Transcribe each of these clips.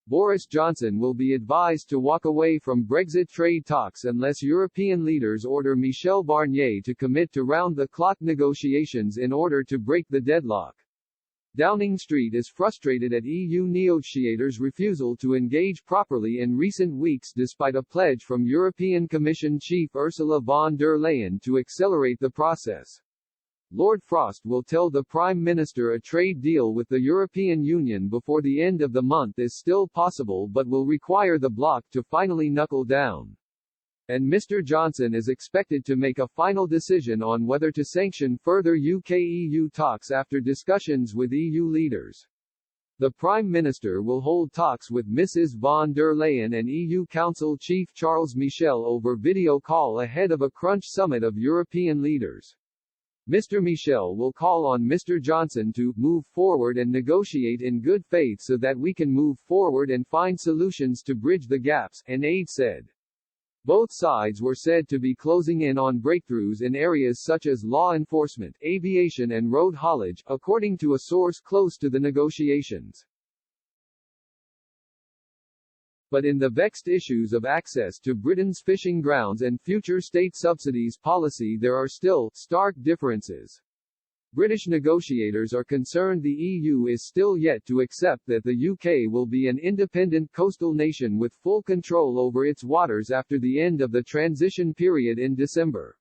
Boris Johnson will be advised to walk away from Brexit trade talks unless European leaders order Michel Barnier to commit to round-the-clock negotiations in order to break the deadlock. Downing Street is frustrated at EU negotiators' refusal to engage properly in recent weeks despite a pledge from European Commission Chief Ursula von der Leyen to accelerate the process. Lord Frost will tell the Prime Minister a trade deal with the European Union before the end of the month is still possible but will require the bloc to finally knuckle down. And Mr. Johnson is expected to make a final decision on whether to sanction further UK-EU talks after discussions with EU leaders. The Prime Minister will hold talks with Mrs. von der Leyen and EU Council Chief Charles Michel over video call ahead of a crunch summit of European leaders. Mr. Michel will call on Mr. Johnson to move forward and negotiate in good faith so that we can move forward and find solutions to bridge the gaps, an aide said. Both sides were said to be closing in on breakthroughs in areas such as law enforcement, aviation and road haulage, according to a source close to the negotiations. But in the vexed issues of access to Britain's fishing grounds and future state subsidies policy there are still stark differences. British negotiators are concerned the EU is still yet to accept that the UK will be an independent coastal nation with full control over its waters after the end of the transition period in December.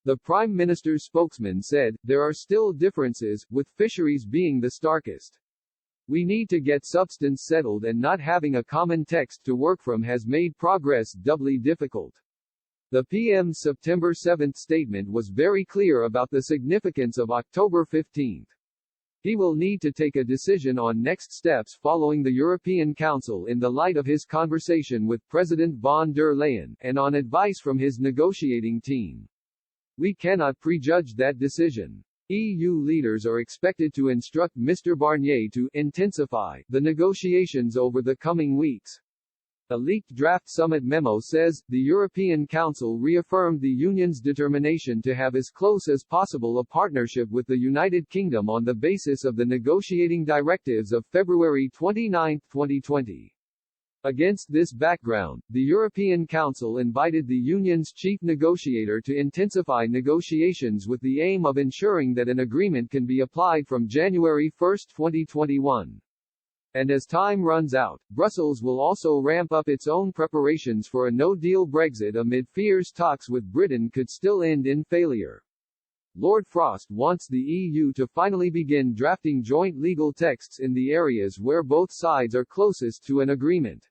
The Prime Minister's spokesman said, "There are still differences, with fisheries being the starkest. We need to get substance settled and not having a common text to work from has made progress doubly difficult." The PM's September 7 statement was very clear about the significance of October 15. He will need to take a decision on next steps following the European Council in the light of his conversation with President von der Leyen, and on advice from his negotiating team. We cannot prejudge that decision. EU leaders are expected to instruct Mr. Barnier to intensify the negotiations over the coming weeks. A leaked draft summit memo says, the European Council reaffirmed the Union's determination to have as close as possible a partnership with the United Kingdom on the basis of the negotiating directives of February 29, 2020. Against this background, the European Council invited the Union's chief negotiator to intensify negotiations with the aim of ensuring that an agreement can be applied from January 1, 2021. And as time runs out, Brussels will also ramp up its own preparations for a no-deal Brexit amid fears talks with Britain could still end in failure. Lord Frost wants the EU to finally begin drafting joint legal texts in the areas where both sides are closest to an agreement.